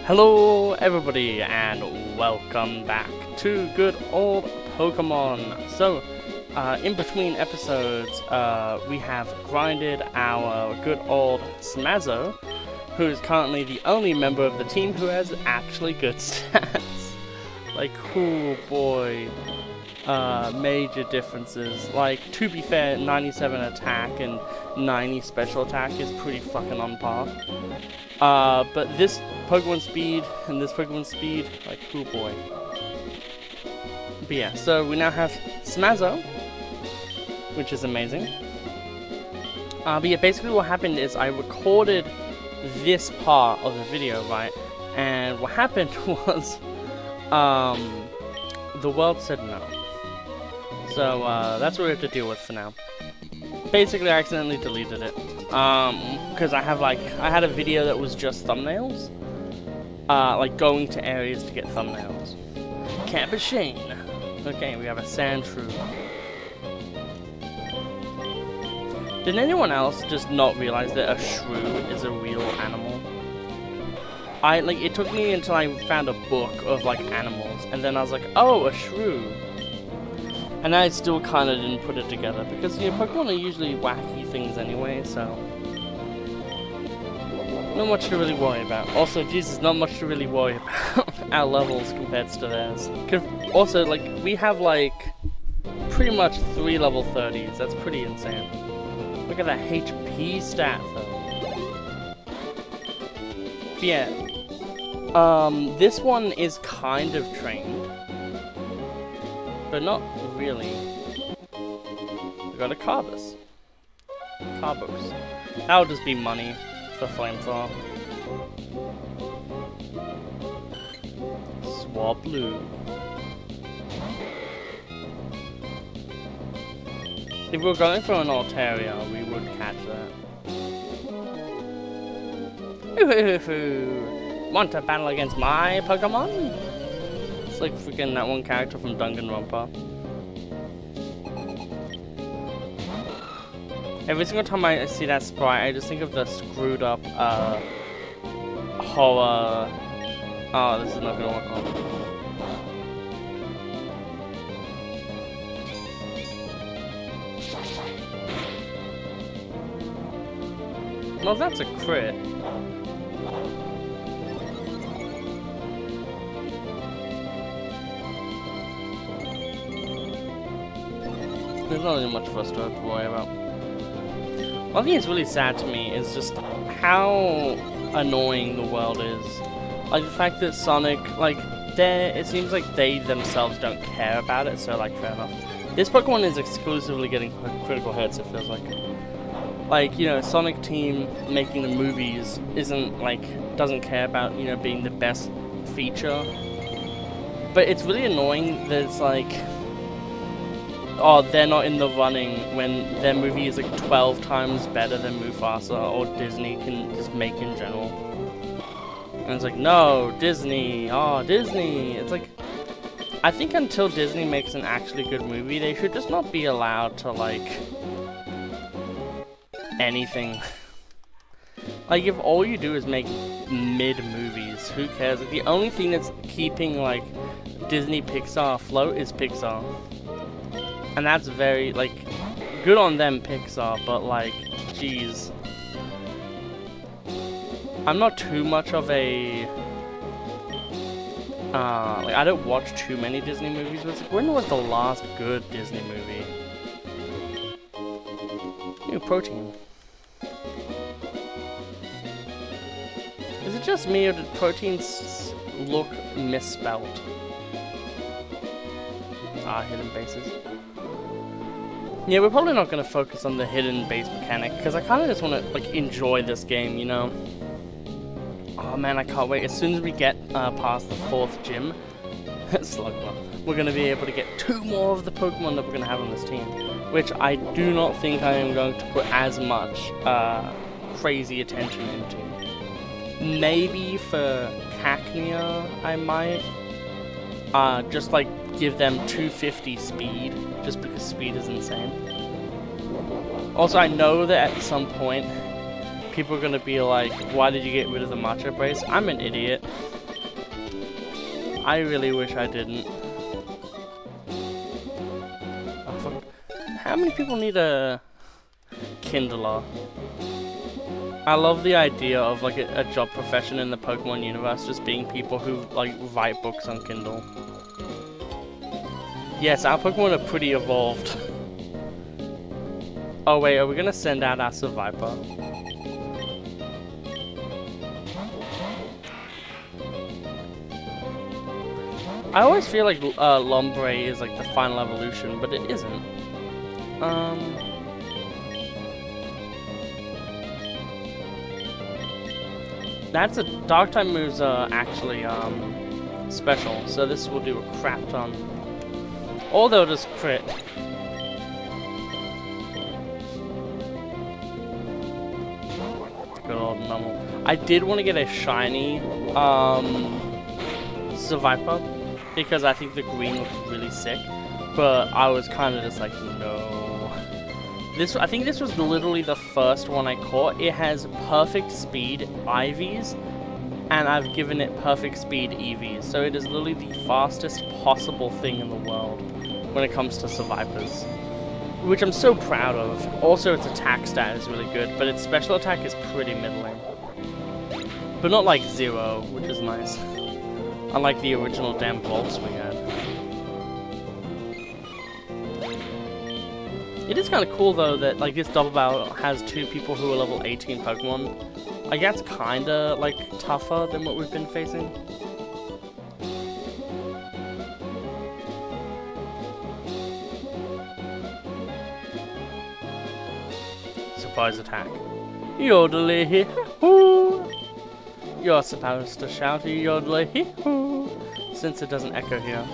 Hello everybody and welcome back to good old Pokemon. So, in between episodes, we have grinded our good old Smazzo, who is currently the only member of the team who has actually good stats. Like, cool boy. Major differences. Like, to be fair, 97 attack and 90 special attack is pretty fucking on par. But this Pokemon speed and this Pokemon speed, like, cool boy. But yeah, so we now have Smazzo, which is amazing. But yeah, basically what happened is I recorded this part of the video, right? And what happened was, the world said no. So, that's what we have to deal with for now. Basically, I accidentally deleted it. Because I had a video that was just thumbnails. Like going to areas to get thumbnails. Capuchin. Okay, we have a Sandshrew. Did anyone else just not realize that a shrew is a real animal? It took me until I found a book of, like, animals, and then I was like, oh, a shrew. And I still kind of didn't put it together, because, you know, Pokemon are usually wacky things anyway, so... not much to really worry about. Also, Jesus, not much to really worry about our levels compared to theirs. Also, like, we have, like, pretty much 3 level 30s. That's pretty insane. Look at that HP stat, though. But yeah. This one is kind of trained. But not really. We got a Carbos. That'll just be money for Flamethrower. Swablu. If we were going for an Altaria, we would catch that. Want to battle against my Pokemon? It's like freaking that one character from Danganronpa. Every single time I see that sprite, I just think of the screwed up, horror... Oh, this is not gonna work on. Well, that's a crit. There's not really much for us to have to worry about. One thing that's really sad to me is just how annoying the world is. Like, the fact that Sonic, like, it seems like they themselves don't care about it, so, like, fair enough. This Pokemon is exclusively getting critical hits, it feels like. Like, you know, Sonic Team making the movies isn't, like, doesn't care about, you know, being the best feature. But it's really annoying that it's like, oh, they're not in the running when their movie is like 12 times better than Mufasa or Disney can just make in general. And it's like, no, Disney, oh, Disney. It's like, I think until Disney makes an actually good movie, they should just not be allowed to, like, anything. Like, if all you do is make mid-movies, who cares? Like, the only thing that's keeping, like, Disney Pixar afloat is Pixar. And that's very, like, good on them, Pixar, but, like, jeez. I'm not too much of a, like, I don't watch too many Disney movies, but it's like, when was the last good Disney movie? New protein. Is it just me, or did proteins look misspelled? Hidden bases. Yeah, we're probably not going to focus on the hidden base mechanic, because I kind of just want to, like, enjoy this game, you know? Oh man, I can't wait. As soon as we get past the 4th gym, Slugma, we're going to be able to get 2 more of the Pokemon that we're going to have on this team, which I do not think I am going to put as much crazy attention into. Maybe for Cacnea, I might. Just, like, give them 250 speed, just because speed is insane. Also, I know that at some point, people are going to be like, why did you get rid of the Macho Brace? I'm an idiot. I really wish I didn't. Oh, fuck. How many people need a Kindler? I love the idea of like a job profession in the Pokemon universe just being people who like write books on Kindle. Yes, our Pokemon are pretty evolved. Oh wait, are we gonna send out our Survivor? I always feel like Lombre is like the final evolution, but it isn't. That's a Dark type moves are actually special, so this will do a crap ton. Although it is crit. Good old normal. I did want to get a shiny Survivor because I think the green looks really sick, but I was kind of just like, no. I think this was literally the first one I caught. It has perfect speed IVs, and I've given it perfect speed EVs, so it is literally the fastest possible thing in the world when it comes to Survivors, which I'm so proud of. Also, its attack stat is really good, but its special attack is pretty middling. But not like 0, which is nice. Unlike the original damn bolts we had. It is kind of cool though that like this double battle has 2 people who are level 18 Pokemon. Like that's kind of like tougher than what we've been facing. Surprise attack. Yodelay hoo. You're supposed to shout yodelay hoo since it doesn't echo here.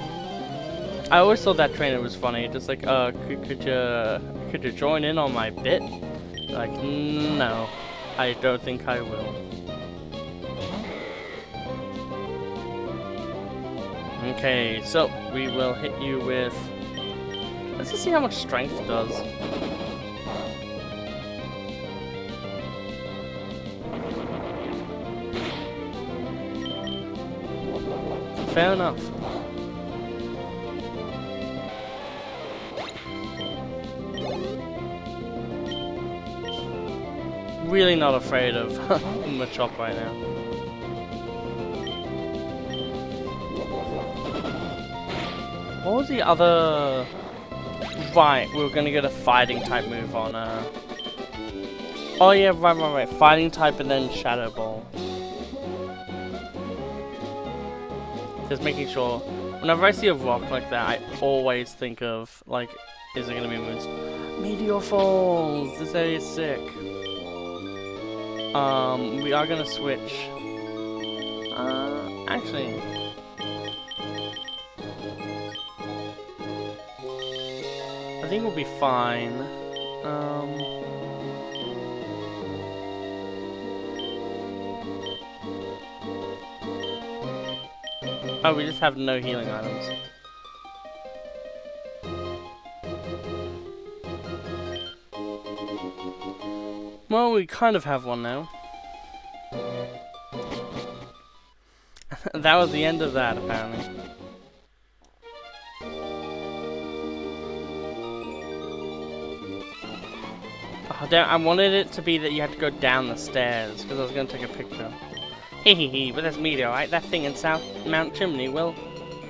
I always thought that trainer was funny, just like, could you join in on my bit? Like, no, I don't think I will. Okay, so we will hit you with. Let's just see how much strength does. Fair enough. Really not afraid of Machop right now. What was the other? Right, we were gonna get a fighting type move on. Oh yeah, right. Fighting type and then Shadow Ball. Just making sure. Whenever I see a rock like that, I always think of like, is it gonna be moves? Meteor Falls. This area is sick. We are gonna switch. Actually, I think we'll be fine. Oh, we just have no healing items. Well, we kind of have one now. That was the end of that, apparently. Oh, damn, I wanted it to be that you had to go down the stairs, because I was going to take a picture. Hehehe, but that's meteorite, that thing in South Mount Chimney, well...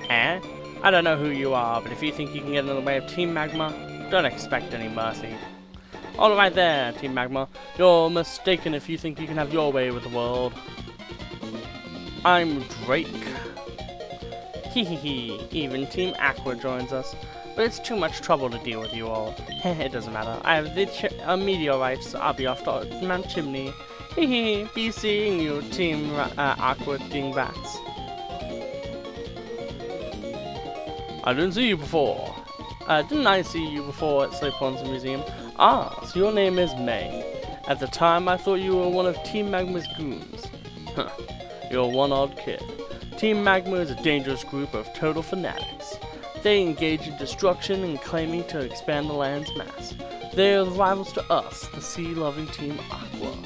Eh? I don't know who you are, but if you think you can get in the way of Team Magma, don't expect any mercy. All right there, Team Magma. You're mistaken if you think you can have your way with the world. I'm Drake. Hehehe, even Team Aqua joins us. But it's too much trouble to deal with you all. It doesn't matter. I have the meteorites, so I'll be off to Mount Chimney. Hehehe, be seeing you, Team Aqua Dingbats. I didn't see you before. Didn't I see you before at Slapon's Museum? Ah, so your name is May. At the time, I thought you were one of Team Magma's goons. Huh, you're one odd kid. Team Magma is a dangerous group of total fanatics. They engage in destruction and claiming to expand the land's mass. They are the rivals to us, the sea-loving Team Aqua.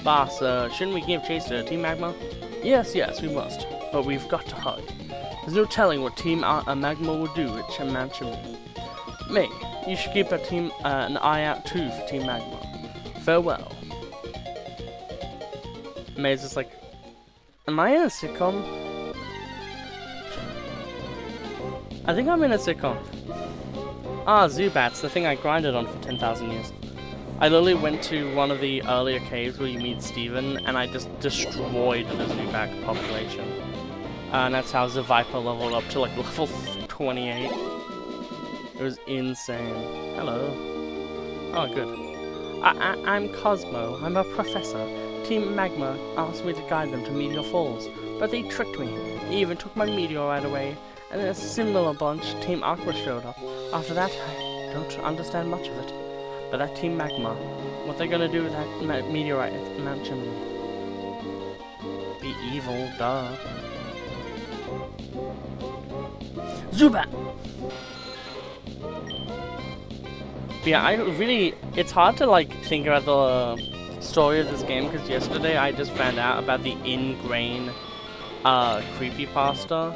Boss, shouldn't we give chase to Team Magma? Yes, we must, but we've got to hurry. There's no telling what Team Magma will do at Manchimini. May, you should keep an eye out too for Team Magma. Farewell. May's just like, am I in a sitcom? I think I'm in a sitcom. Ah, Zubats, the thing I grinded on for 10,000 years. I literally went to one of the earlier caves where you meet Steven, and I just destroyed the Zubat population. And that's how the Viper leveled up to like level 28. It was insane. Hello. Oh, good. I'm Cosmo. I'm a professor. Team Magma asked me to guide them to Meteor Falls, but they tricked me. They even took my meteorite away, and then a similar bunch, Team Aqua, showed up. After that, I don't understand much of it. But that Team Magma, what they're gonna do with that meteorite at Mount Chimney? Be evil, duh. Zubat! But yeah, it's hard to like think about the story of this game because yesterday I just found out about the in-grain creepypasta,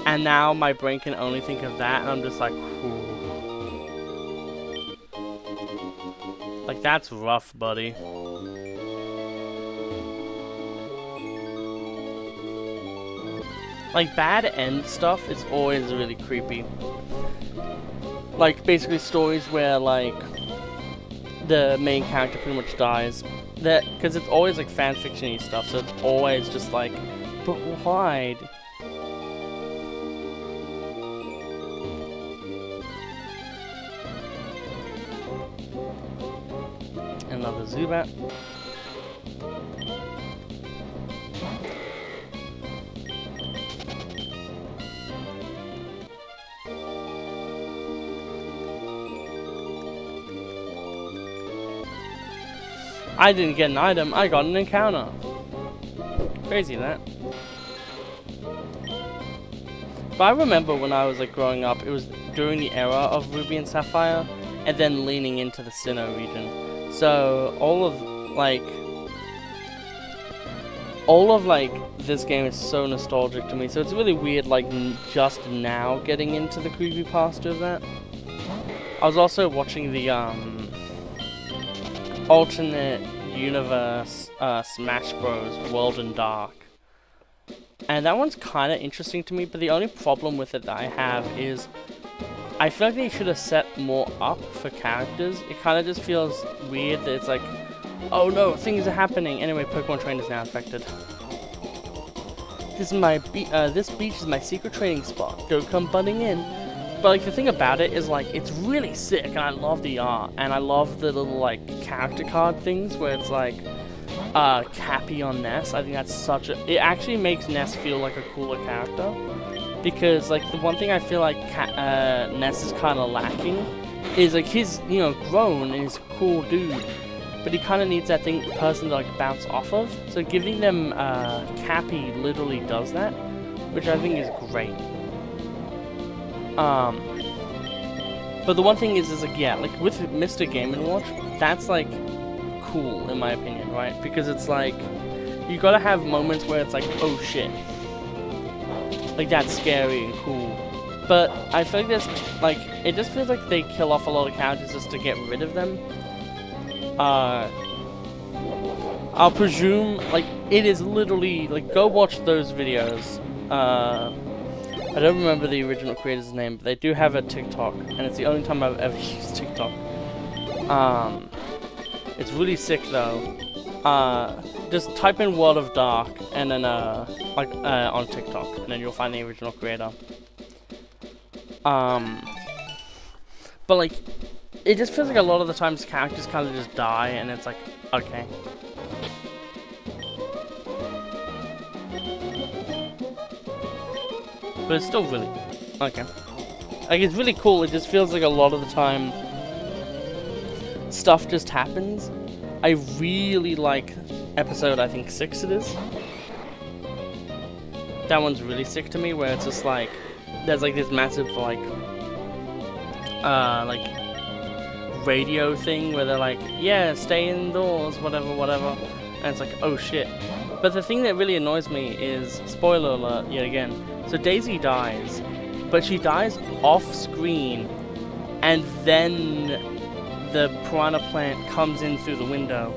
and now my brain can only think of that, and I'm just like, ooh. Like, that's rough, buddy. Like, bad end stuff is always really creepy. Like, basically stories where, like, the main character pretty much dies. Because it's always, like, fanfiction-y stuff, so it's always just like, but why? Another Zubat. I didn't get an item, I got an encounter. Crazy that. But I remember when I was like growing up, it was during the era of Ruby and Sapphire, and then leaning into the Sinnoh region. So all of this game is so nostalgic to me. So it's really weird, like just now getting into the creepypasta of that. I was also watching the alternate universe Smash Bros. World and Dark, and that one's kind of interesting to me. But the only problem with it that I have is I feel like they should have set more up for characters. It kind of just feels weird that it's like, oh no, things are happening. Anyway, Pokemon Train is now infected. This is my this beach is my secret training spot. Don't come butting in. But like the thing about it is like it's really sick, and I love the art, and I love the little like character card things where it's like Cappy on Ness. I think that's such a. It actually makes Ness feel like a cooler character. Because, like, the one thing I feel like Ness is kind of lacking is, like, he's, you know, grown and he's a cool dude, but he kind of needs that person to, like, bounce off of. So giving them Cappy literally does that, which I think is great. But the one thing is like, yeah, like, with Mr. Game & Watch, that's, like, cool, in my opinion, right? Because it's, like, you gotta have moments where it's like, oh, shit. Like, that's scary and cool. But I feel like there's, like, it just feels like they kill off a lot of characters just to get rid of them. I'll presume, like, it is literally, like, go watch those videos. I don't remember the original creator's name, but they do have a TikTok, and it's the only time I've ever used TikTok. It's really sick, though. Just type in World of Dark and then on TikTok, and then you'll find the original creator. But like, it just feels like a lot of the times characters kind of just die, and it's like, okay. But it's still really okay. Like, it's really cool. It just feels like a lot of the time stuff just happens. I really like episode, I think 6 it is. That one's really sick to me, where it's just like, there's like this massive like radio thing where they're like, yeah, stay indoors, whatever, whatever. and it's like, oh shit. But the thing that really annoys me is, spoiler alert yet again, so Daisy dies, but she dies off screen, and then the piranha plant comes in through the window.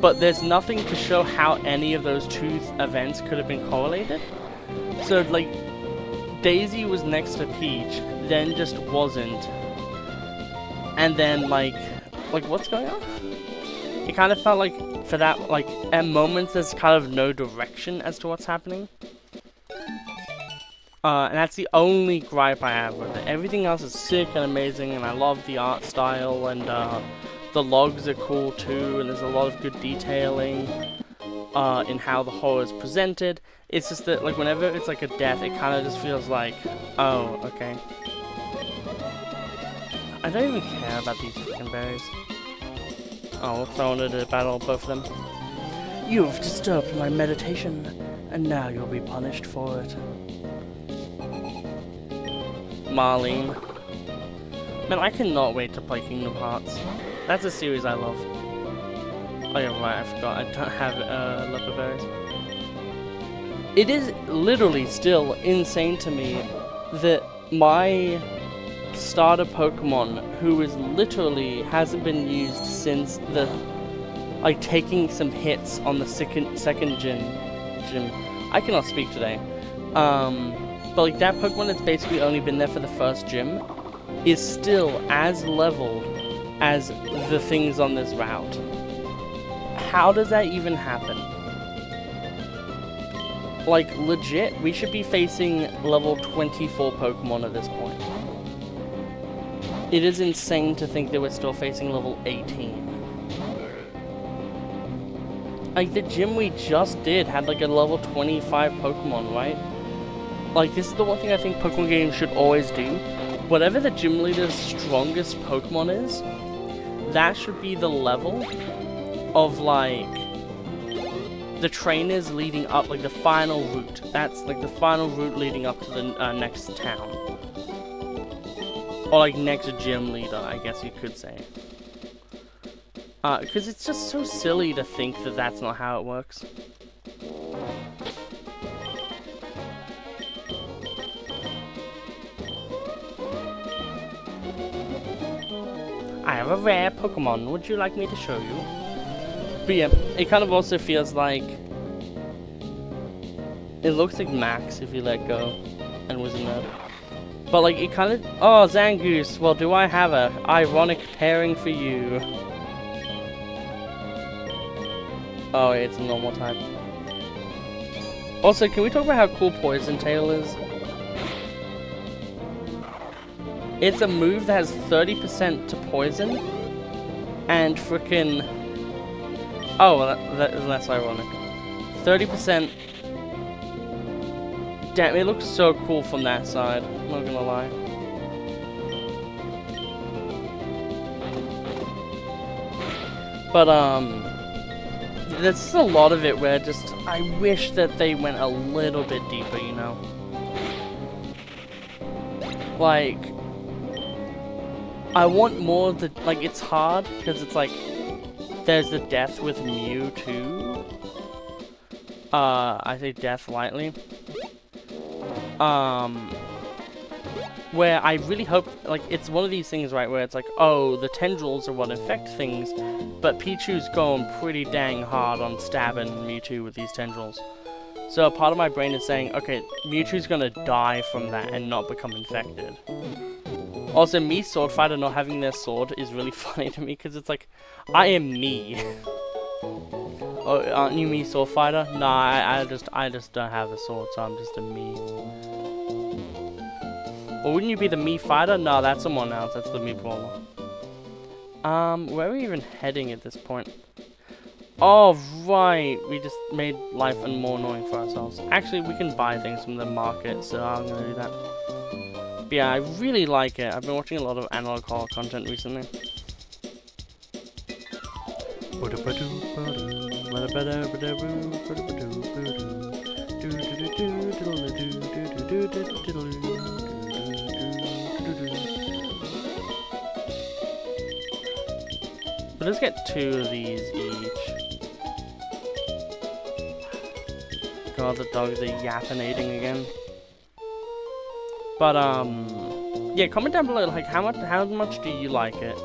But there's nothing to show how any of those two events could have been correlated. So, like, Daisy was next to Peach, then just wasn't. And then, like, what's going on? It kind of felt like, for that, like, at moments there's kind of no direction as to what's happening. And that's the only gripe I have with it. Everything else is sick and amazing, and I love the art style, and the logs are cool too, and there's a lot of good detailing in how the horror is presented. It's just that, like, whenever it's like a death, it kind of just feels like, oh, okay. I don't even care about these freaking berries. Oh, we'll throw into the battle, both of them. You've disturbed my meditation, and now you'll be punished for it. Marlene. Man, I cannot wait to play Kingdom Hearts. That's a series I love. Oh yeah, right, I forgot. I don't have leopard berries. It is literally still insane to me that my starter Pokemon, who is literally hasn't been used since the, like, taking some hits on the second gym. I cannot speak today. But like that Pokemon that's basically only been there for the first gym is still as leveled as the things on this route. How does that even happen? Like, legit, we should be facing level 24 Pokemon at this point. It is insane to think that we're still facing level 18. Like, the gym we just did had like a level 25 Pokemon, right? Like, this is the one thing I think Pokemon games should always do. Whatever the gym leader's strongest Pokemon is, that should be the level of, like, the trainers leading up, like, the final route. That's, like, the final route leading up to the next town. Or, like, next gym leader, I guess you could say. Because it's just so silly to think that that's not how it works. I have a rare Pokemon, would you like me to show you? But yeah, it kind of also feels like... It looks like Max if you let go, and was a nerd. But like, it kind of... Oh, Zangoose, well, do I have a ironic pairing for you? Oh, it's a normal type. Also, can we talk about how cool Poison Tail is? It's a move that has 30% to poison, and frickin'... Oh, well, that's ironic. 30%... Damn, it looks so cool from that side, I'm not gonna lie. But, there's just a lot of it where just, I wish that they went a little bit deeper, you know? Like... I want more of the, like, it's hard, because it's like, there's the death with Mewtwo. I say death lightly. Where I really hope, like, it's one of these things, right, where it's like, oh, the tendrils are what infect things, but Pichu's going pretty dang hard on stabbing Mewtwo with these tendrils. So a part of my brain is saying, okay, Mewtwo's gonna die from that and not become infected. Also, me, Sword Fighter, not having their sword is really funny to me, because it's like, I am me. Oh, aren't you me, Sword Fighter? Nah, I just don't have a sword, so I'm just a me. Or wouldn't you be the me fighter? No, that's someone else, that's the me brawler. Where are we even heading at this point? Oh, right, we just made life more annoying for ourselves. Actually, we can buy things from the market, so I'm gonna do that. But yeah, I really like it. I've been watching a lot of analog horror content recently. But let's get 2 of these each. god, the dogs are yappinating again. But yeah, comment down below like how much do you like it?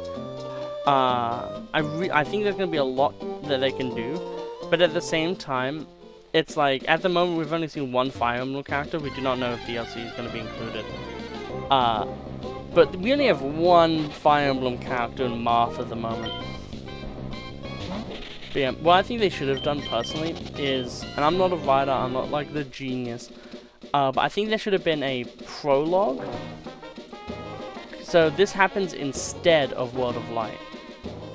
I think there's gonna be a lot that they can do, but at the same time, it's like at the moment we've only seen one Fire Emblem character. We do not know if DLC is gonna be included. But we only have one Fire Emblem character in Marth at the moment. But yeah, what I think they should have done personally is, and I'm not a writer, I'm not like the genius, but I think there should have been a prologue. So this happens instead of World of Light.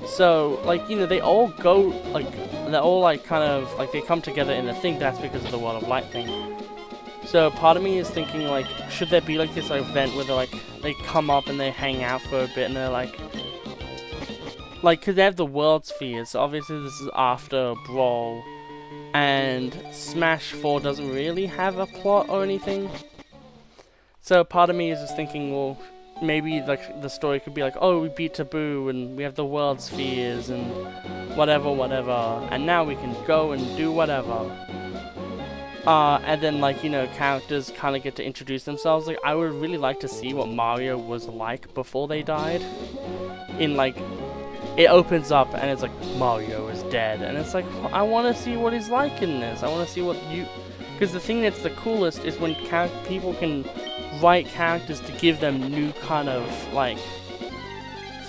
So, like, you know, they all go, like, they're all, like, kind of, like, they come together in a thing. That's because of the World of Light thing. So part of me is thinking, like, should there be, like, this event where they're, like, they come up and they hang out for a bit and they're, like, because they have the World Sphere, so obviously this is after Brawl. And Smash 4 doesn't really have a plot or anything. So part of me is just thinking, well, maybe like the story could be like, oh, we beat Taboo and we have the World Spheres and whatever, and now we can go and do whatever. And then, like, you know, characters kind of get to introduce themselves. Like, I would really like to see what Mario was like before they died. In, like, it opens up and it's like, Mario is dead. And it's like, I want to see what he's like in this. I want to see what you... Because the thing that's the coolest is when people can write characters to give them new kind of, like,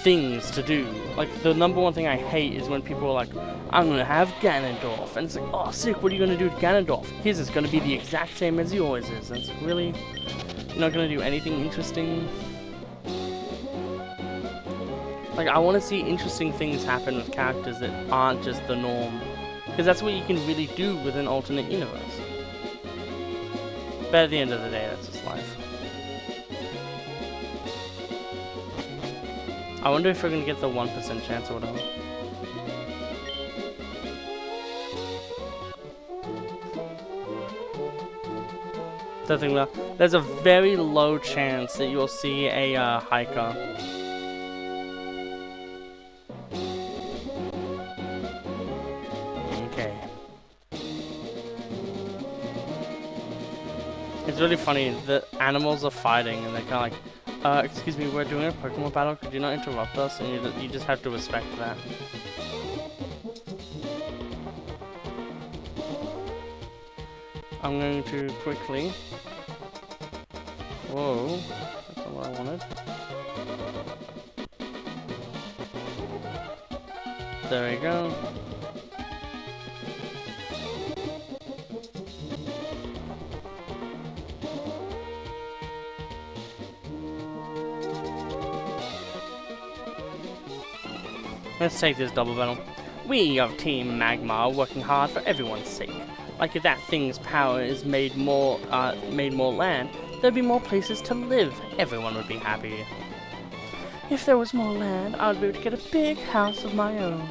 things to do. Like, the number one thing I hate is when people are like, I'm gonna have Ganondorf, and it's like, oh sick, what are you gonna do with Ganondorf? His is gonna be the exact same as he always is, and it's like, really? You're not gonna do anything interesting? Like, I wanna see interesting things happen with characters that aren't just the norm. Because that's what you can really do with an alternate universe. But at the end of the day, that's just life. I wonder if we're gonna get the 1% chance or whatever. There's a very low chance that you'll see a hiker. Okay. It's really funny, the animals are fighting and they're kind of like, excuse me, we're doing a Pokemon battle, could you not interrupt us? And you just have to respect that. I'm going to quickly... Whoa, that's not what I wanted. There we go. Let's take this double battle. We of Team Magma are working hard for everyone's sake. Like, if that thing's power is made more land, there'd be more places to live. Everyone would be happy. If there was more land, I'd be able to get a big house of my own.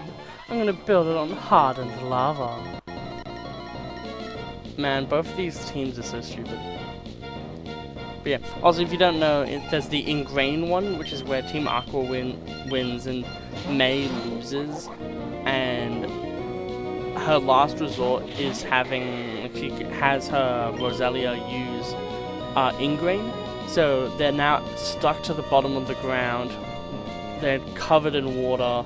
I'm gonna build it on hardened lava. Man, both of these teams are so stupid. But yeah, also if you don't know, there's the Ingrain one, which is where Team Aqua wins and May loses, and her last resort is having, she has her Roselia use Ingrain, so they're now stuck to the bottom of the ground, they're covered in water,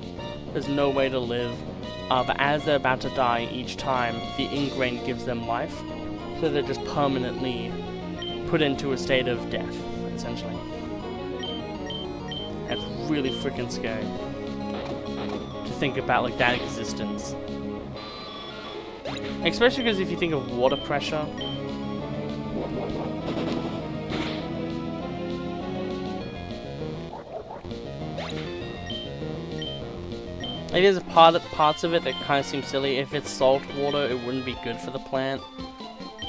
there's no way to live, but as they're about to die each time, the Ingrain gives them life, so they're just permanently put into a state of death, essentially. It's really freaking scary to think about, like, that existence. Especially because if you think of water pressure, like, there's parts of it that kind of seem silly. If it's salt water, it wouldn't be good for the plant,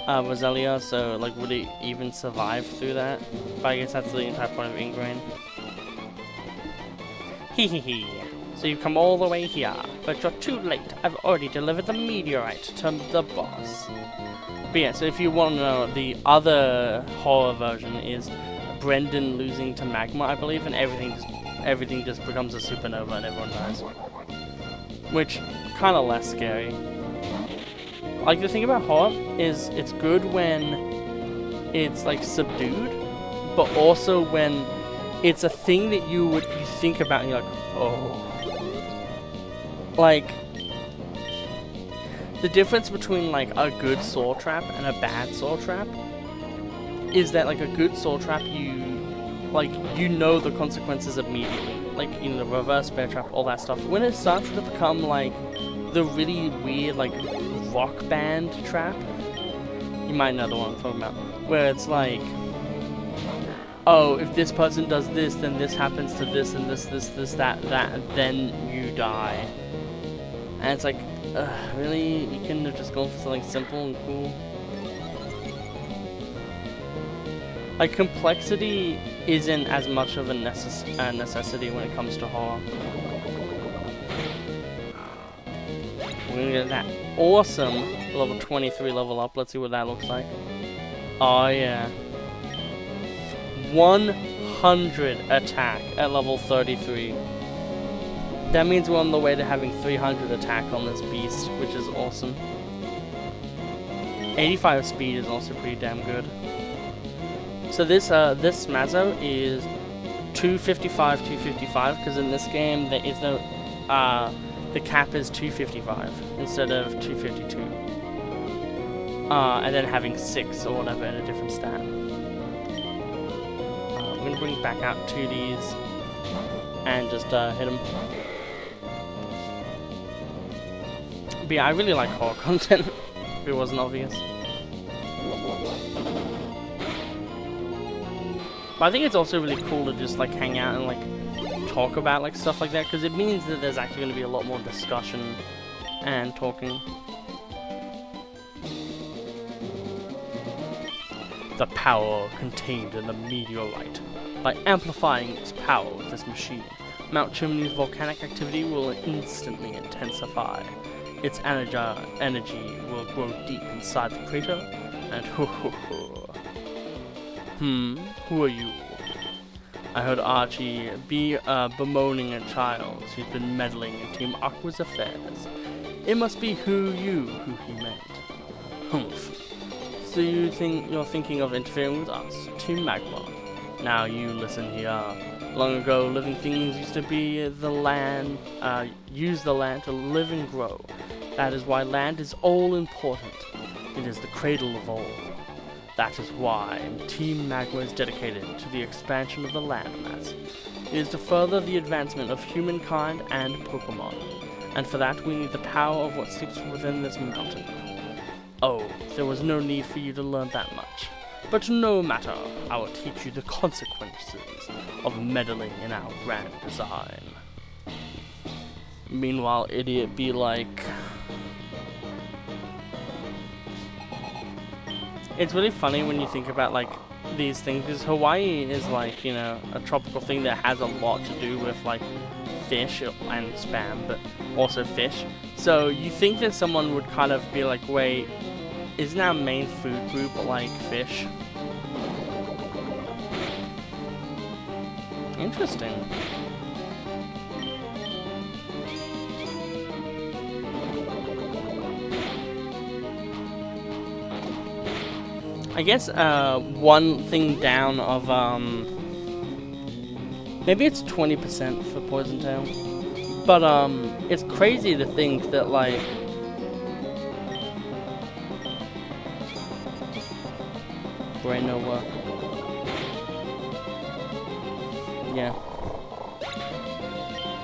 Roselia, so, like, would it even survive through that? But I guess that's the entire point of Ingrain. Hehehe. So you've come all the way here, but you're too late. I've already delivered the meteorite to the boss. But yeah, so if you want to know, the other horror version is Brendan losing to Magma, I believe, and everything just becomes a supernova and everyone dies. Which, kind of less scary. Like, the thing about horror is it's good when it's, like, subdued, but also when it's a thing that you think about and you're like, oh. Like, the difference between, like, a good saw trap and a bad saw trap is that, like, a good saw trap, you know the consequences immediately. Like, you know, the reverse bear trap, all that stuff. When it starts to become, like, the really weird, like, rock band trap, you might know the one I'm talking about, where it's like, oh, if this person does this, then this happens to this, and this, that, and then you die. And it's like, really? You couldn't have just gone for something simple and cool? Like, complexity isn't as much of a necessity when it comes to horror. We're gonna get that awesome level 23 level up. Let's see what that looks like. Oh yeah. 100 attack at level 33. That means we're on the way to having 300 attack on this beast, which is awesome. 85 speed is also pretty damn good. So this Smazzo is 255, 255, because in this game there is no, the cap is 255 instead of 252. And then having 6 or whatever in a different stat. I'm going to bring back out 2Ds and just hit them. But yeah, I really like horror content, if it wasn't obvious. But I think it's also really cool to just like hang out and like talk about like stuff like that, because it means that there's actually going to be a lot more discussion and talking. The power contained in the meteorite. By amplifying its power with this machine, Mount Chimney's volcanic activity will instantly intensify. Its energy will grow deep inside the crater, and who are you? I heard Archie bemoaning a child who's been meddling in Team Aqua's affairs. It must be who he meant. Humph. So you think you're thinking of interfering with us, Team Magma? Now you listen here. Long ago, living things used to be the land, use the land to live and grow. That is why land is all important. It is the cradle of all. That is why Team Magma is dedicated to the expansion of the landmass. It is to further the advancement of humankind and Pokemon. And for that, we need the power of what sleeps within this mountain. Oh, there was no need for you to learn that much. But no matter, I will teach you the consequences of meddling in our grand design. Meanwhile, idiot be like... It's really funny when you think about like these things, because Hawaii is like, you know, a tropical thing that has a lot to do with like fish and spam, but also fish. So you think that someone would kind of be like, wait, isn't our main food group like fish? Interesting. I guess one thing down of maybe it's 20% for Poison Tail, but it's crazy to think that like brain no work. Yeah.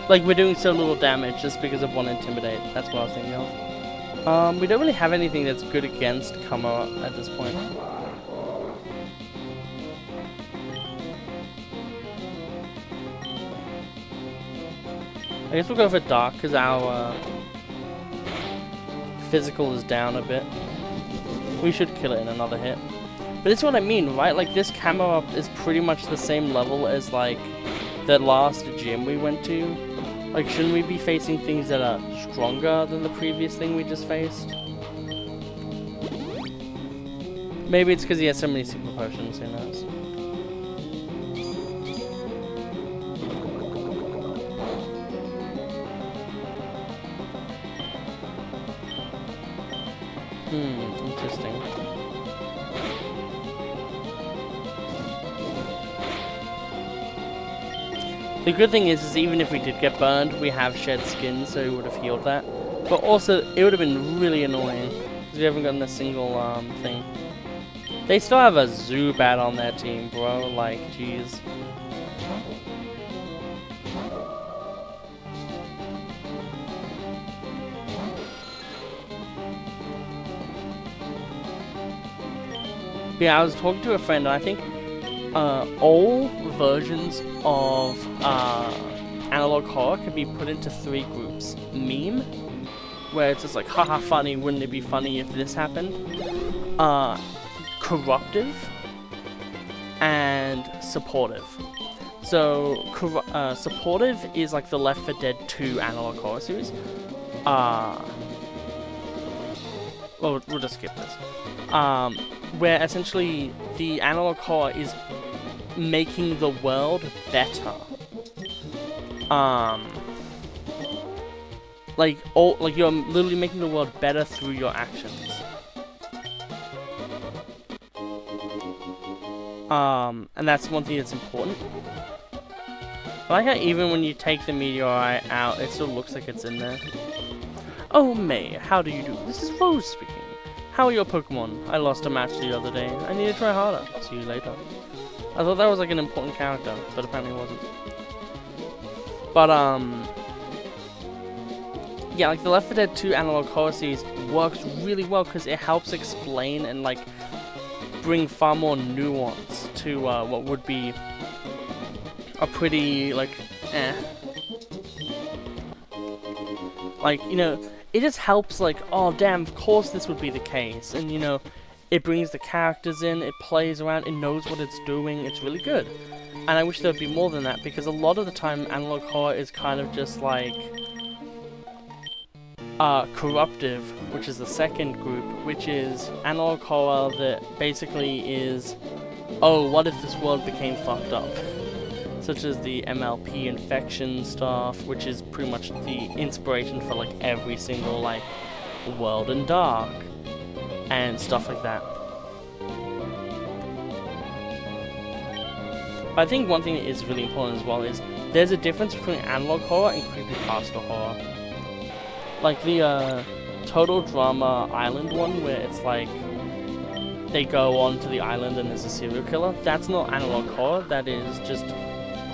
Like we're doing so little damage just because of one Intimidate. That's what I was thinking of. We don't really have anything that's good against Kamo at this point. I guess we'll go for Dark because our physical is down a bit. We should kill it in another hit. But that's what I mean, right? Like this camo up is pretty much the same level as like the last gym we went to. Like shouldn't we be facing things that are stronger than the previous thing we just faced? Maybe it's because he has so many super potions, who knows? Interesting. The good thing is even if we did get burned, we have shed skin, so we would have healed that. But also, it would have been really annoying, because we haven't gotten a single, thing. They still have a Zubat on their team, bro, like, jeez. Yeah, I was talking to a friend, and I think all versions of analog horror can be put into 3 groups. Meme, where it's just like, haha, funny, wouldn't it be funny if this happened? Corruptive, and supportive. So, supportive is like the Left 4 Dead 2 analog horror series. Well, we'll just skip this. Where essentially the analog horror is making the world better. Like you're literally making the world better through your actions. And that's one thing that's important. I like how even when you take the meteorite out, it still looks like it's in there. Oh, May, how do you do? This is Rose speaking. How are your Pokemon? I lost a match the other day. I need to try harder. See you later. I thought that was like an important character, but apparently it wasn't. But, yeah, like the Left 4 Dead 2 analog horror series works really well because it helps explain and like bring far more nuance to what would be a pretty like like, you know, it just helps like, oh damn, of course this would be the case, and you know, it brings the characters in, it plays around, it knows what it's doing, it's really good. And I wish there would be more than that, because a lot of the time analog horror is kind of just like corruptive, which is the second group, which is analog horror that basically is, oh, what if this world became fucked up? Such as the MLP infection stuff, which is pretty much the inspiration for like every single like World and Dark and stuff like that. But I think one thing that is really important as well is there's a difference between analog horror and creepypasta horror. Like the Total Drama Island one, where it's like they go on to the island and there's a serial killer. That's not analog horror, that is just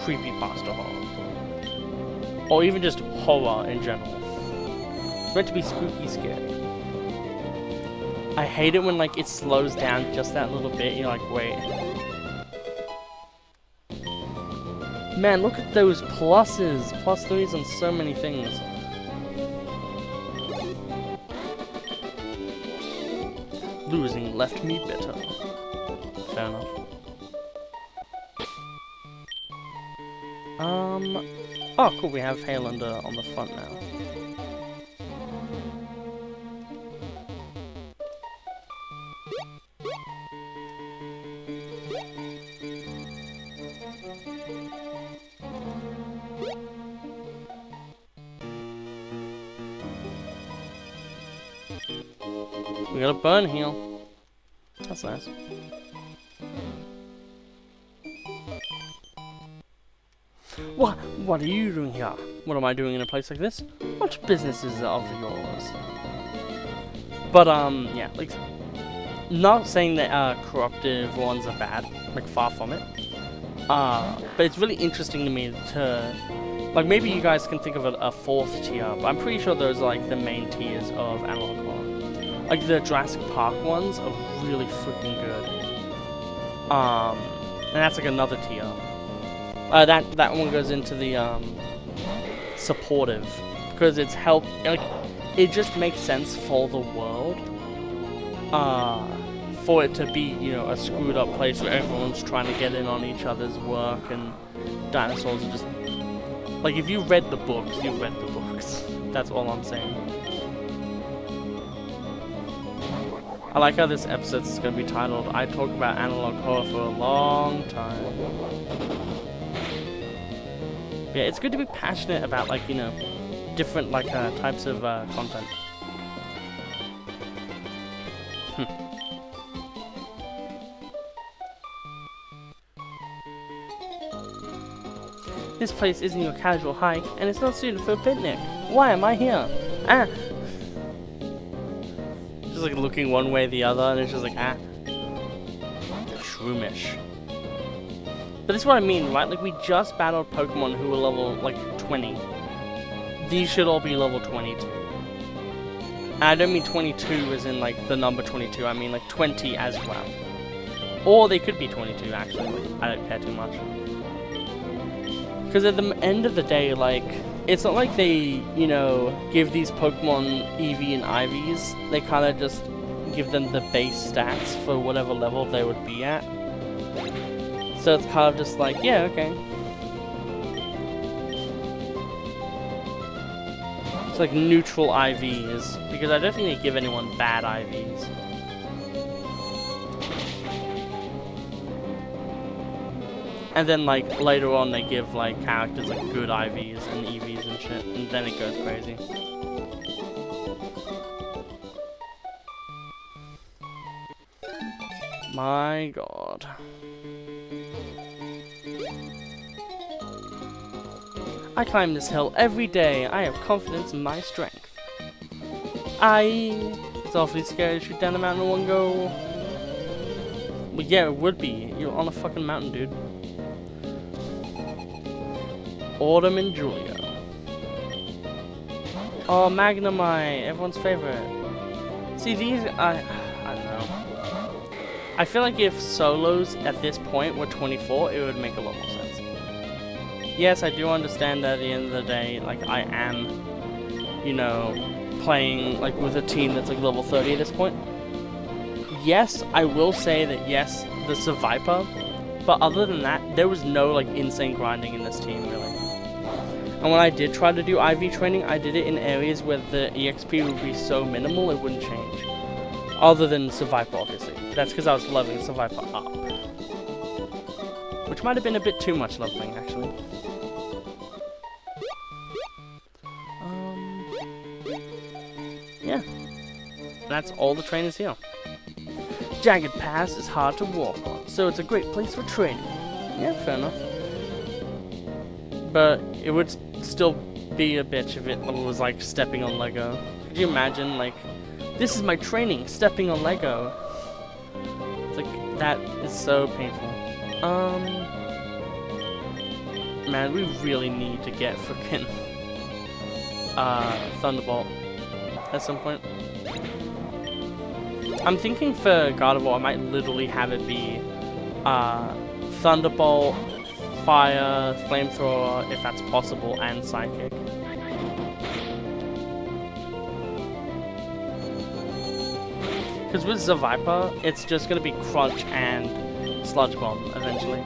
creepypasta horror. Or even just horror in general. It's meant to be spooky scary. I hate it when like it slows down just that little bit, you're like, wait. Man, look at those pluses! +3s on so many things. Losing left me bitter. Fair enough. Oh cool, we have Haylander on the front now. We got a burn heal. That's nice. What are you doing here? What am I doing in a place like this? What business is of yours? But yeah, like, not saying that corruptive ones are bad, like far from it. But it's really interesting to me to, like, maybe you guys can think of a 4th tier, but I'm pretty sure those are like the main tiers of analog horror. Like the Jurassic Park ones are really freaking good. And that's like another tier. That one goes into the supportive, because it's like it just makes sense for the world. For it to be, you know, a screwed up place where everyone's trying to get in on each other's work and dinosaurs are just like, if you read the books, you read the books. That's all I'm saying. I like how this episode is going to be titled, I talk about analog horror for a long time. Yeah, it's good to be passionate about, like, you know, different, like, types of content. This place isn't your casual hike, and it's not suited for a picnic. Why am I here? Ah! Just like looking one way or the other, and it's just like, ah. Shroomish. But that's what I mean, right? Like, we just battled Pokemon who were level, like, 20. These should all be level 22. And I don't mean 22 as in, like, the number 22. I mean, like, 20 as well. Or they could be 22, actually. I don't care too much. Because at the end of the day, like, it's not like they, you know, give these Pokemon Eevee and Ivies. They kind of just give them the base stats for whatever level they would be at. So it's kind of just like, yeah, okay. It's like neutral IVs, because I don't think they give anyone bad IVs. And then, like, later on they give, like, characters, like, good IVs and EVs and shit, and then it goes crazy. My god. I climb this hill every day. I have confidence in my strength. It's awfully scary to shoot down a mountain in one go. Well, yeah, it would be. You're on a fucking mountain, dude. Autumn and Julia. Oh, Magnemite, everyone's favorite. See, these, I don't know. I feel like if solos at this point were 24, it would make a lot more sense. Yes, I do understand that at the end of the day, like, I am, you know, playing, like, with a team that's, like, level 30 at this point. Yes, I will say that, yes, the Survivor, but other than that, there was no, like, insane grinding in this team, really. And when I did try to do IV training, I did it in areas where the EXP would be so minimal, it wouldn't change. Other than Survivor, obviously. That's because I was leveling Survivor up. Which might have been a bit too much leveling, actually. Yeah. That's all the trainers here. Jagged Pass is hard to walk on, so it's a great place for training. Yeah, fair enough. But it would still be a bitch if it was like stepping on Lego. Could you imagine, like, this is my training, stepping on Lego? It's like, that is so painful. Man, we really need to get frickin' Thunderbolt at some point. I'm thinking for Gardevoir, I might literally have it be Thunderbolt, Fire, Flamethrower, if that's possible, and Psychic. Because with Zaviper, it's just going to be Crunch and Sludge Bomb eventually.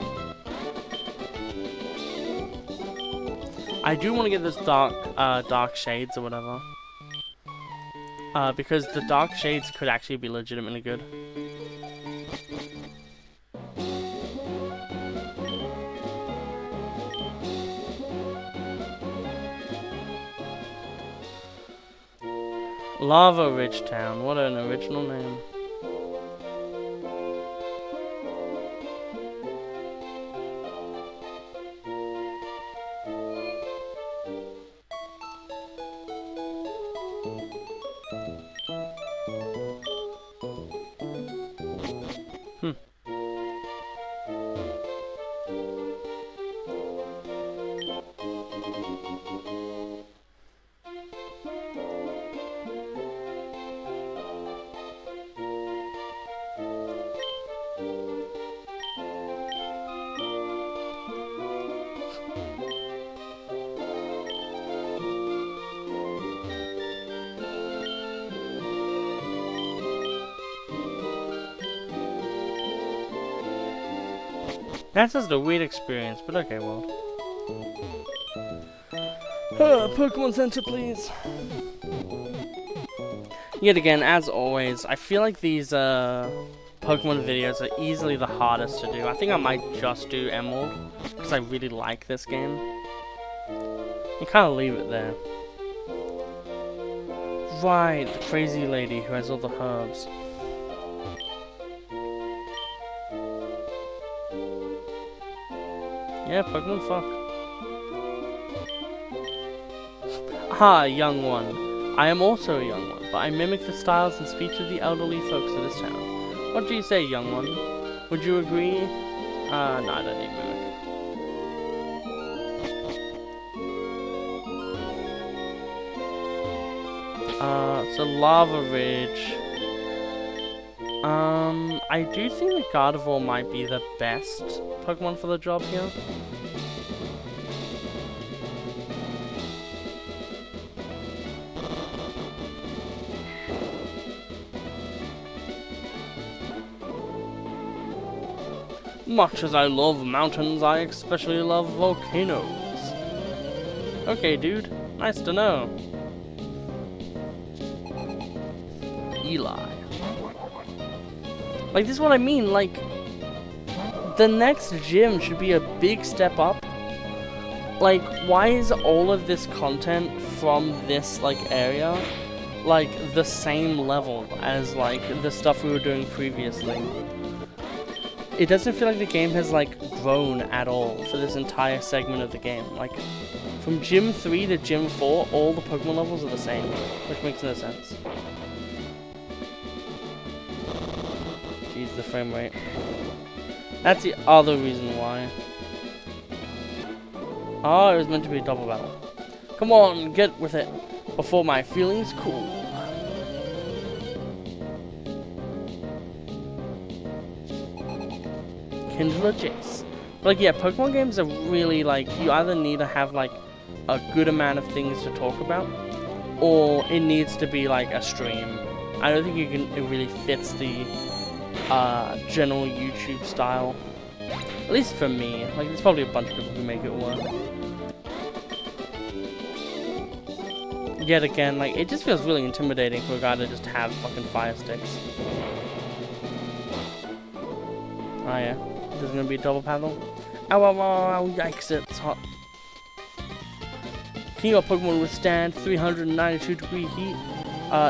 I do want to get this Dark Shades or whatever. Because the Dark Shades could actually be legitimately good. Lava Ridge Town, what an original name. That's just a weird experience, but okay, well. Pokemon Center, please. Yet again, as always, I feel like these Pokemon videos are easily the hardest to do. I think I might just do Emerald, because I really like this game. You kind of leave it there. Right, the crazy lady who has all the herbs. Yeah, Pokemon fuck. Ah, young one. I am also a young one, but I mimic the styles and speech of the elderly folks of this town. What do you say, young one? Would you agree? No, I don't need mimic. So Lava Ridge. I do think the Gardevoir might be the best Pokemon for the job here. Much as I love mountains, I especially love volcanoes. Okay, dude. Nice to know. Eli. Like, this is what I mean, like, the next gym should be a big step up. Like, why is all of this content from this, like, area, like, the same level as, like, the stuff we were doing previously? It doesn't feel like the game has, like, grown at all for this entire segment of the game. Like, from Gym 3 to Gym 4, all the Pokemon levels are the same, which makes no sense. Jeez, the frame rate. That's the other reason why. Oh, it was meant to be a double battle. Come on, get with it before my feelings cool. Kindler Jace. Like, yeah, Pokemon games are really, like, you either need to have, like, a good amount of things to talk about, or it needs to be, like, a stream. I don't think it really fits the general YouTube style. At least for me. Like, there's probably a bunch of people who make it work. Yet again, like, it just feels really intimidating for a guy to just have fucking fire sticks. Oh yeah, there's gonna be a double paddle. Ow, ow, ow, ow, yikes, it's hot. Can your Pokemon withstand 392 degree heat?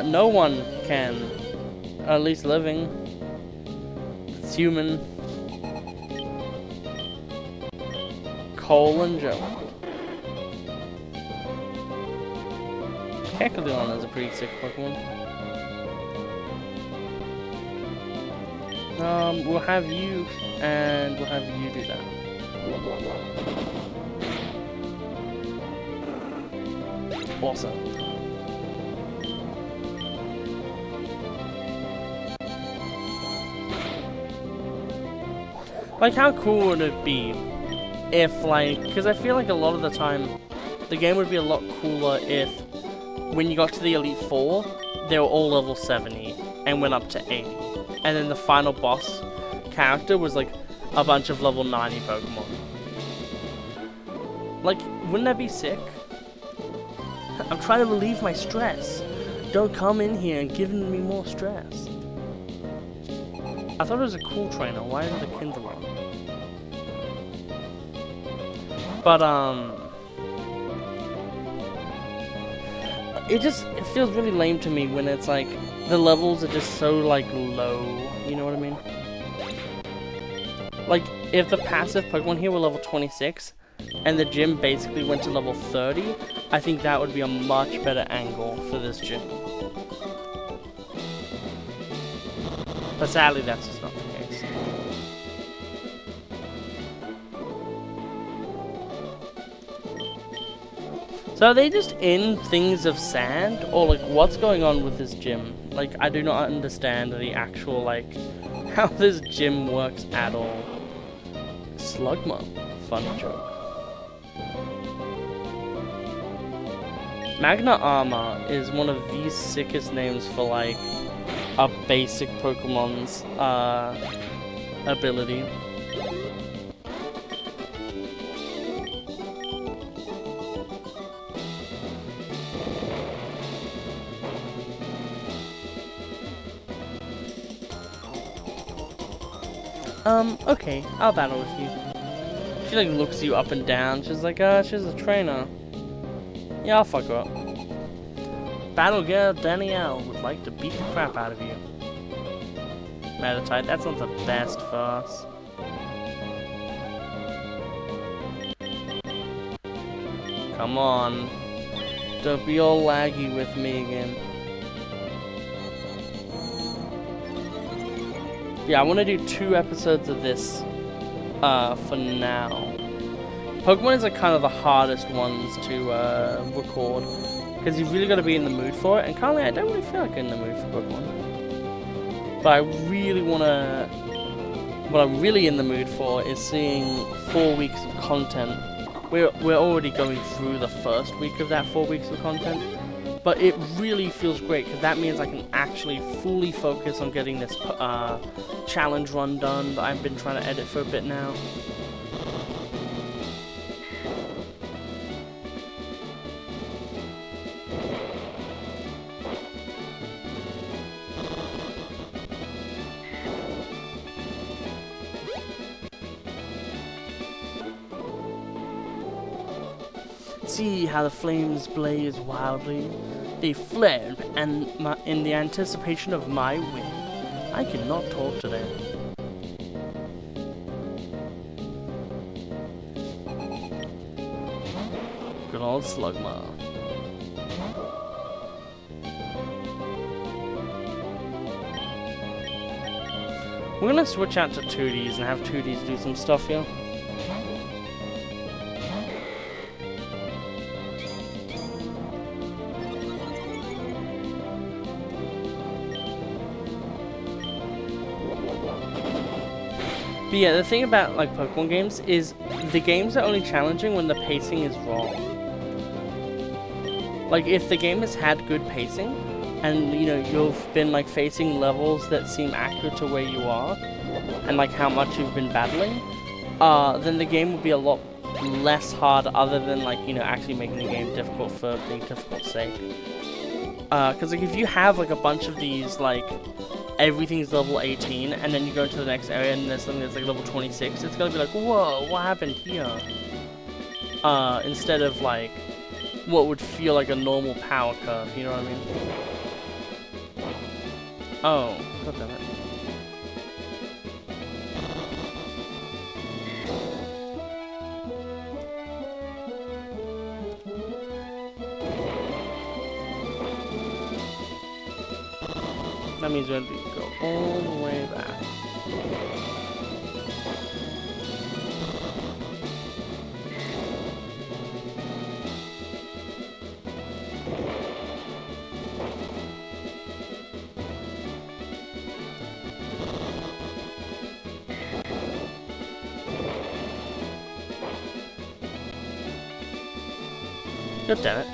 No one can. At least living. It's human. Cole and Joe. Kecleon is a pretty sick Pokemon. We'll have you, and we'll have you do that. Awesome. Like, how cool would it be if, like, because I feel like a lot of the time, the game would be a lot cooler if, when you got to the Elite Four, they were all level 70, and went up to 80. And then the final boss character was, like, a bunch of level 90 Pokemon. Like, wouldn't that be sick? I'm trying to relieve my stress. Don't come in here and give me more stress. I thought it was a cool trainer. Why is it a Kindler? But, it feels really lame to me when it's like, the levels are just so, like, low. You know what I mean? Like, if the passive Pokemon here were level 26, and the gym basically went to level 30, I think that would be a much better angle for this gym. But sadly, that's just not the case. So are they just in things of sand? Or, like, what's going on with this gym? Like, I do not understand the actual, like, how this gym works at all. Slugma. Fun joke. Magna Armor is one of the sickest names for, like, a basic Pokemon's ability. Okay, I'll battle with you. She, like, looks you up and down. She's like, she's a trainer. Yeah, I'll fuck her up. Battle Girl Danielle would like to beat the crap out of you. Metatite, that's not the best for us. Come on. Don't be all laggy with me again. Yeah, I want to do 2 episodes of this for now. Pokemon is like kind of the hardest ones to record because you've really got to be in the mood for it, and currently I don't really feel like in the mood for Pokemon. But I really want to. What I'm really in the mood for is seeing 4 weeks of content. We're already going through the first week of that 4 weeks of content, but it really feels great because that means I can actually fully focus on getting this challenge run done that I've been trying to edit for a bit now. See how the flames blaze wildly. They flare and in the anticipation of my win. I cannot talk today. Good old Slugma. We're gonna switch out to 2Ds and have 2Ds do some stuff here. But yeah, the thing about like Pokemon games is the games are only challenging when the pacing is wrong. Like if the game has had good pacing and you know you've been like facing levels that seem accurate to where you are and like how much you've been battling, then the game will be a lot less hard other than like, you know, actually making the game difficult for being difficult's sake. Cause like if you have like a bunch of these like everything's level 18, and then you go into the next area and there's something that's like level 26, it's gonna be like, whoa, what happened here? Instead of like, what would feel like a normal power curve, you know what I mean? Oh, god damn it. That means we have to go all the way back. God damn it.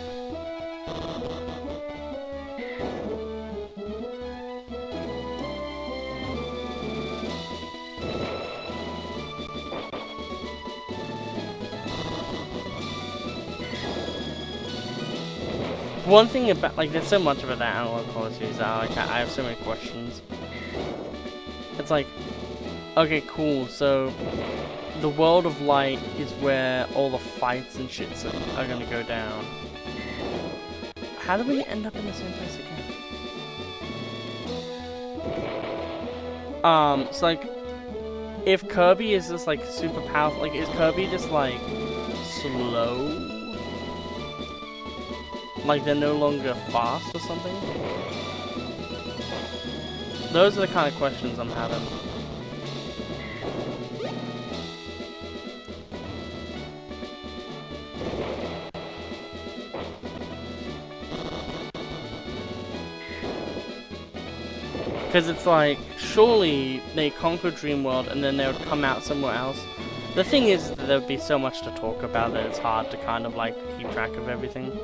One thing about, like, there's so much about that analog qualities that like, I have so many questions. It's like, okay, cool, so the world of light is where all the fights and shits are gonna go down. How do we end up in the same place again? So like, if Kirby is just like super powerful, like, is Kirby just like slow? Like they're no longer fast or something? Those are the kind of questions I'm having. Because it's like, surely they conquer Dream World and then they would come out somewhere else. The thing is that there would be so much to talk about that it's hard to kind of like keep track of everything.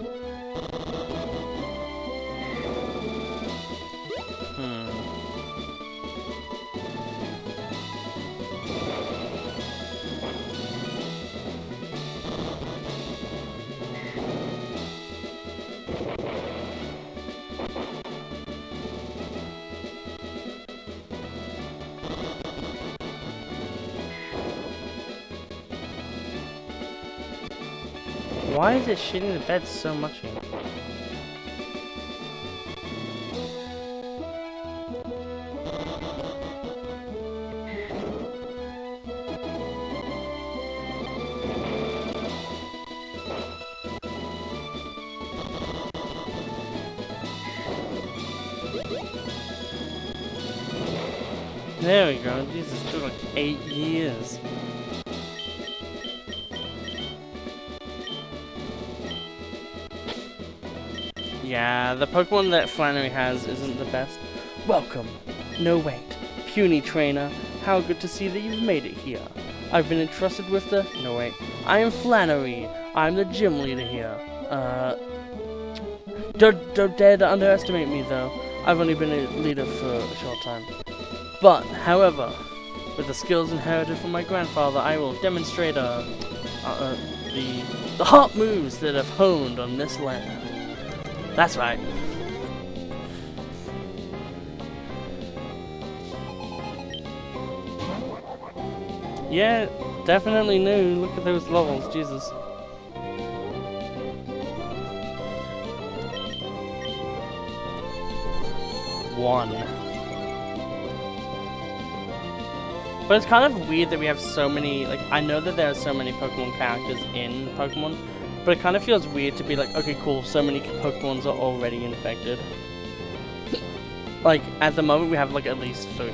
Why is it shitting the bed so much here? There we go. Jesus, it took like 8 years. Yeah, the Pokemon that Flannery has isn't the best. Welcome. No wait. Puny trainer. How good to see that you've made it here. I've been entrusted with the... No wait. I am Flannery. I'm the gym leader here. Don't dare to underestimate me though. I've only been a leader for a short time. But, however, with the skills inherited from my grandfather, I will demonstrate the hot moves that I've honed on this land. That's right. Yeah, definitely new. Look at those levels, Jesus. One. But it's kind of weird that we have so many, like, I know that there are so many Pokemon characters in Pokemon, but it kind of feels weird to be like, okay, cool, so many Pokemons are already infected. Like, at the moment we have, like, at least 3.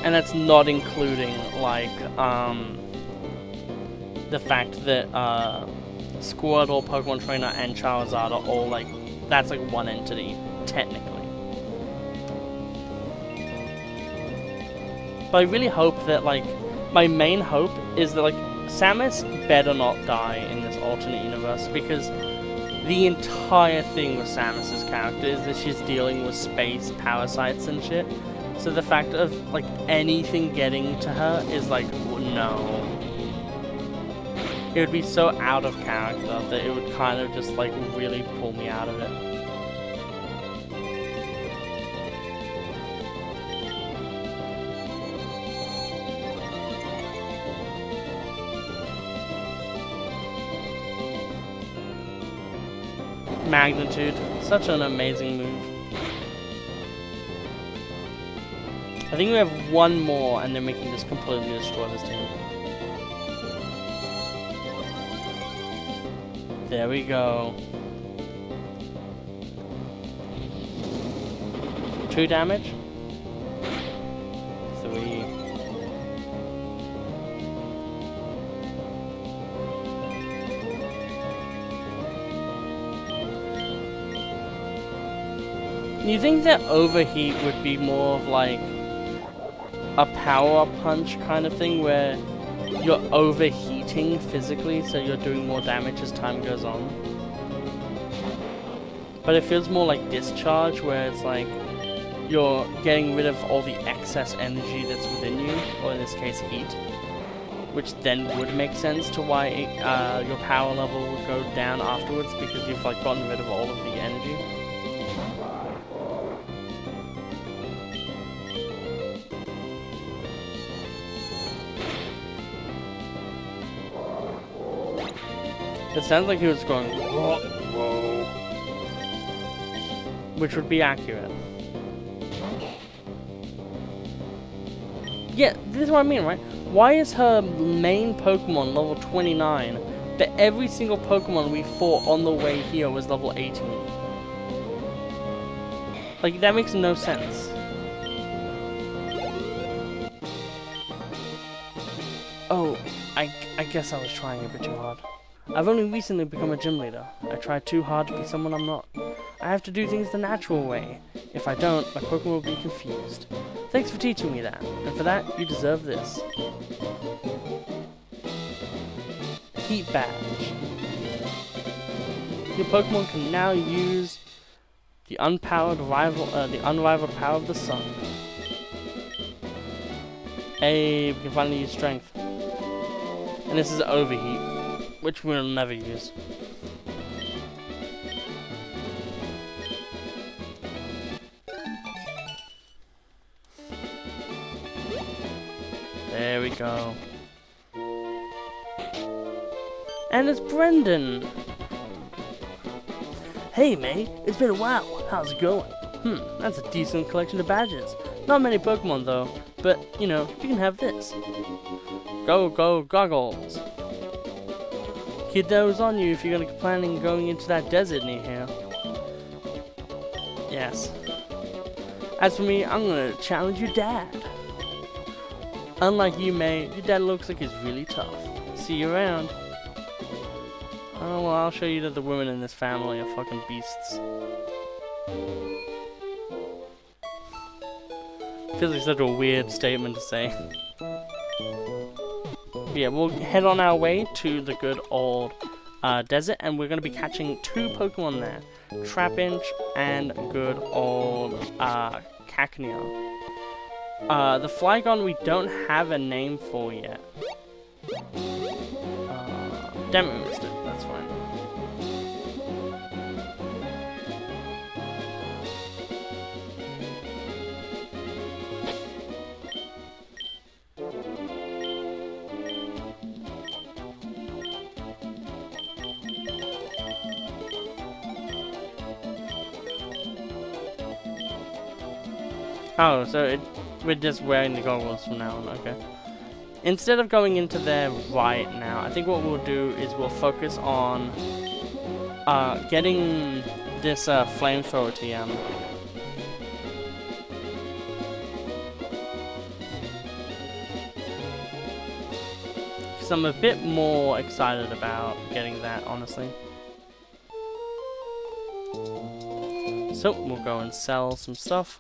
And that's not including, like, the fact that, Squirtle, Pokemon Trainer, and Charizard are all, like, that's, like, one entity, technically. But I really hope that, like, my main hope is that, like, Samus better not die in this alternate universe, because the entire thing with Samus's character is that she's dealing with space parasites and shit. So the fact of, like, anything getting to her is, like, no. It would be so out of character that it would kind of just, like, really pull me out of it. Magnitude. Such an amazing move. I think we have one more and then we can just completely destroy this team. There we go. 2 damage. 3. You think that overheat would be more of like a power punch kind of thing where you're overheating physically, so you're doing more damage as time goes on? But it feels more like discharge, where it's like you're getting rid of all the excess energy that's within you, or in this case heat, which then would make sense to why your power level would go down afterwards, because you've like gotten rid of all of the energy. It sounds like he was going, whoa, whoa, which would be accurate. Yeah, this is what I mean, right? Why is her main Pokemon level 29, but every single Pokemon we fought on the way here was level 18? Like, that makes no sense. Oh, I guess I was trying a bit too hard. I've only recently become a gym leader. I try too hard to be someone I'm not. I have to do things the natural way. If I don't, my Pokemon will be confused. Thanks for teaching me that, and for that, you deserve this. Heat Badge. Your Pokemon can now use the unrivaled power of the sun. Hey, we can finally use Strength. And this is Overheat, which we'll never use. There we go. And it's Brendan! Hey mate, it's been a while. How's it going? That's a decent collection of badges. Not many Pokemon though, but you know, you can have this. Go goggles! Keep those on you if you're gonna planning going into that desert near here. Yes. As for me, I'm gonna challenge your dad. Unlike you, mate, your dad looks like he's really tough. See you around. Oh, well, I'll show you that the women in this family are fucking beasts. Feels like such a weird statement to say. But yeah, we'll head on our way to the good old desert, and we're going to be catching 2 Pokemon there. Trapinch and good old Cacnea. The Flygon we don't have a name for yet. Damn it, we missed it. That's fine. Oh, so we're just wearing the goggles from now on, okay. Instead of going into there right now, I think what we'll do is we'll focus on getting this flamethrower TM. Because I'm a bit more excited about getting that, honestly. So, we'll go and sell some stuff.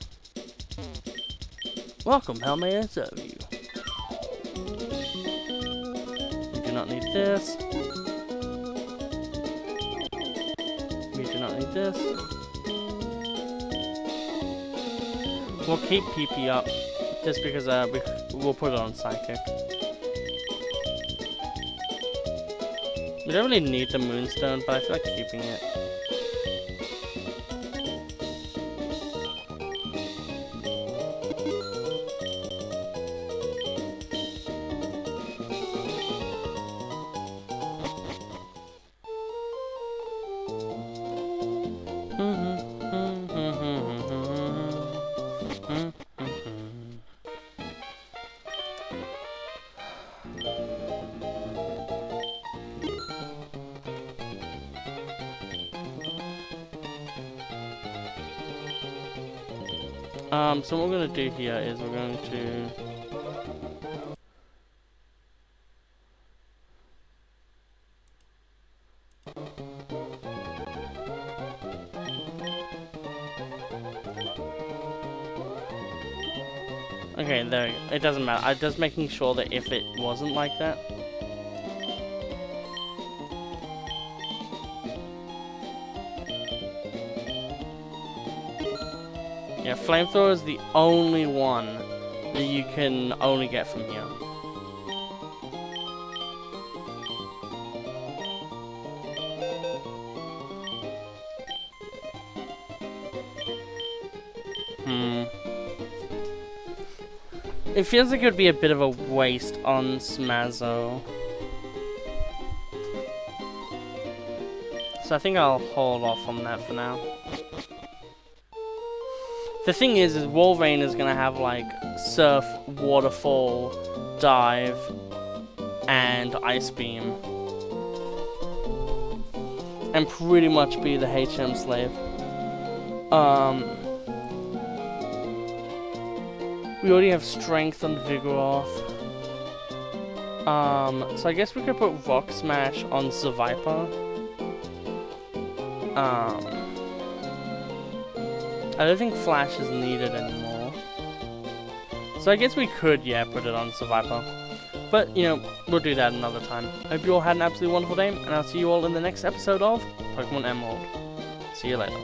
Welcome, how may I serve you? We do not need this. We do not need this. We'll keep PP up, just because we'll put it on Psychic. We don't really need the Moonstone, but I feel like keeping it. So what we're going to do here is we're going to... Okay, there we go. It doesn't matter. I'm just making sure that if it wasn't like that... Yeah, Flamethrower is the only one that you can only get from here. It feels like it would be a bit of a waste on Smazzo. So I think I'll hold off on that for now. The thing is Wolverine is gonna have like Surf, Waterfall, Dive, and Ice Beam. And pretty much be the HM slave. We already have Strength on Vigoroth. So I guess we could put Rock Smash on Seviper. I don't think Flash is needed anymore. So I guess we could, yeah, put it on Seviper. But, you know, we'll do that another time. I hope you all had an absolutely wonderful day, and I'll see you all in the next episode of Pokemon Emerald. See you later.